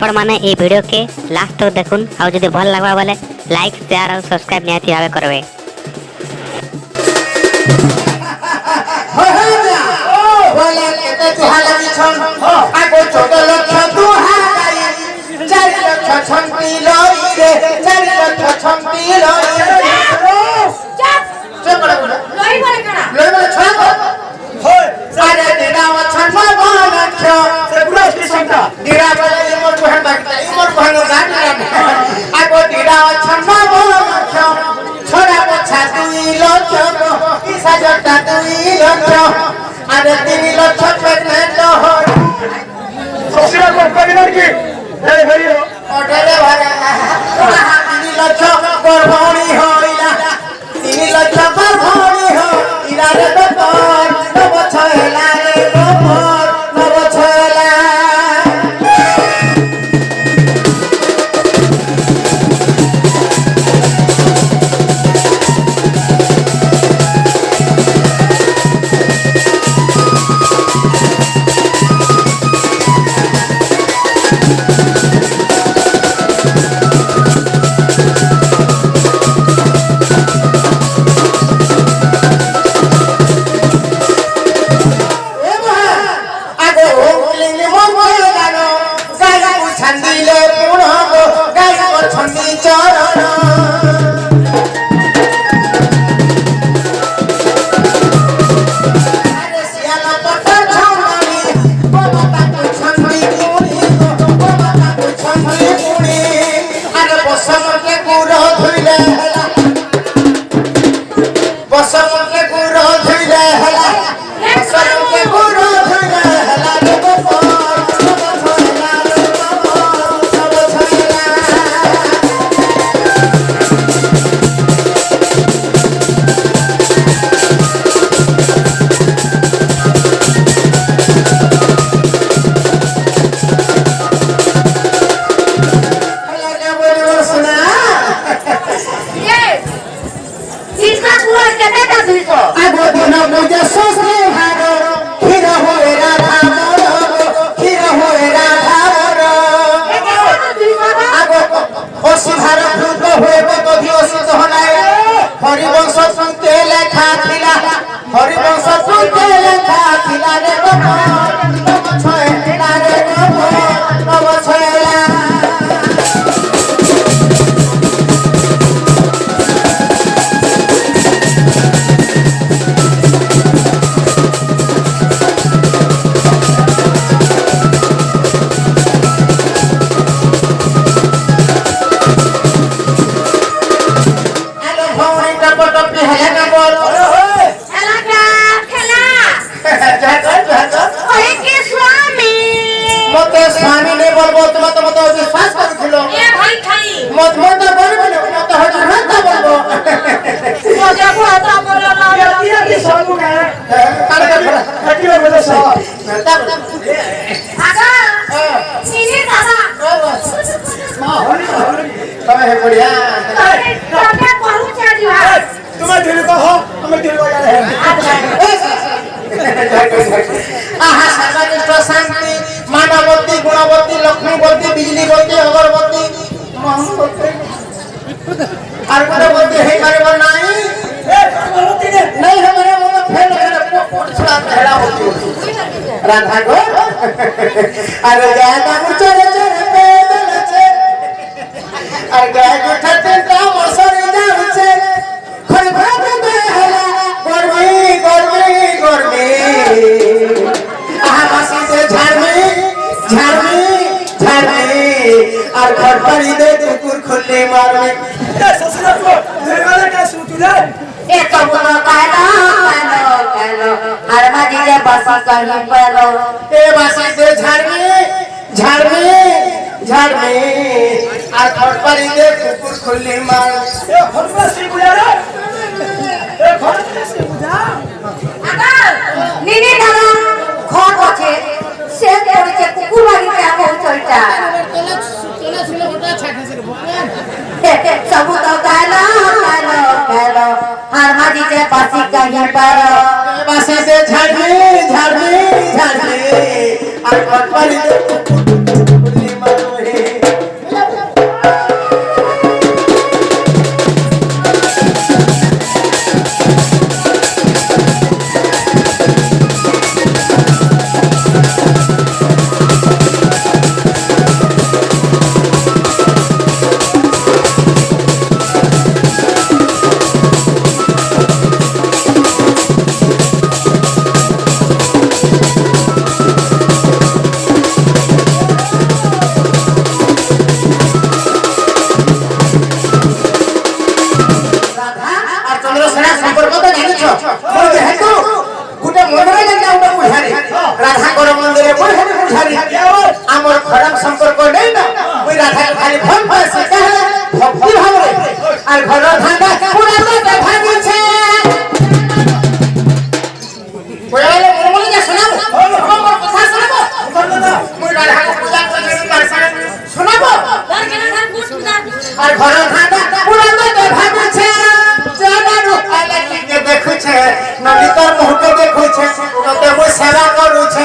आपण माने ए वीडियो के लास्ट तक देखुन आ जदि भल लागबा बोले लाइक शेयर और सब्सक्राइब निहाती भाबे करबे। बोले केते तुहाला बिछन आगो 14 लक्ष दुहाई 4 लक्ष छंपी लई रे 4 लक्ष छंपी लई चुप लई बोले छन होय अरे दिनाव छन लक्ष से पूरा स्टेशन का दिरा बोले इमर बहन बाकी इमर बहन गाड़ी आगो दिनाव छन लक्ष छोरा पोछा 2 लक्ष इसा जटा 2 लक्ष अरे 3 लक्ष प्रेग्नेंट हो सोसिया को करिनर की ए भइयो ओटले भरा 3 लक्ष गर्भणी होइला 3 लक्ष गर्भणी हो इला रे बपर तब छला रे बपर तब छला शांति मानवती गुणवती लक्ष्मीवती बिजलीवती अगरबती और गुणवती है मारे नहीं नहीं हमारे वो फेल छोड़ा हेड़ा होती राधा को अरे जाना चले चले पैदल छे अरे गाय को ठते काम सरी जाऊ छे खर भात दे हला गर्मी गर्मी गर्मी आहासी से झाड़मी झाड़मी झाड़मी और घर पर ही दे कुकुर खुले मारमी ए ससुर को धरवाले का सूती दे ए तो बोलो कालो कालो कालो हर माजी जे बसा कहीं पलो ए बसा से झाड़मी झाड़मी झाड़मी और घर पर ही दे कुकुर खुले मार ए घर से बुझा रे ए घर से बुझा আকাল নিনি দাদা ঘর আছে সে করেছে কুকুর বাড়িতে এখন চলটা তোলা ছিল ওটা ছাটা ছিল सबू तो कालो कालो कालो हर माजी जे पासी कहीं पर पासी से झाड़मी झाड़मी झाड़मी और घर पर ही दे कुकुर खुले मार खाली फोन पर से कहे भक्ति भाव रे আর ঘর ধান্দা পুরাতে ভাগিছে কইলে বলে যা শোনাবো কথা শোনাবো মই গাল হাত পূজা করে শোনাবো আর ঘর ধান্দা পুরাতে ভাগিছে জানানো আলাকে দেখুছে নলিতর মুহকে দেখুছে ওতে মই সেবা করুছে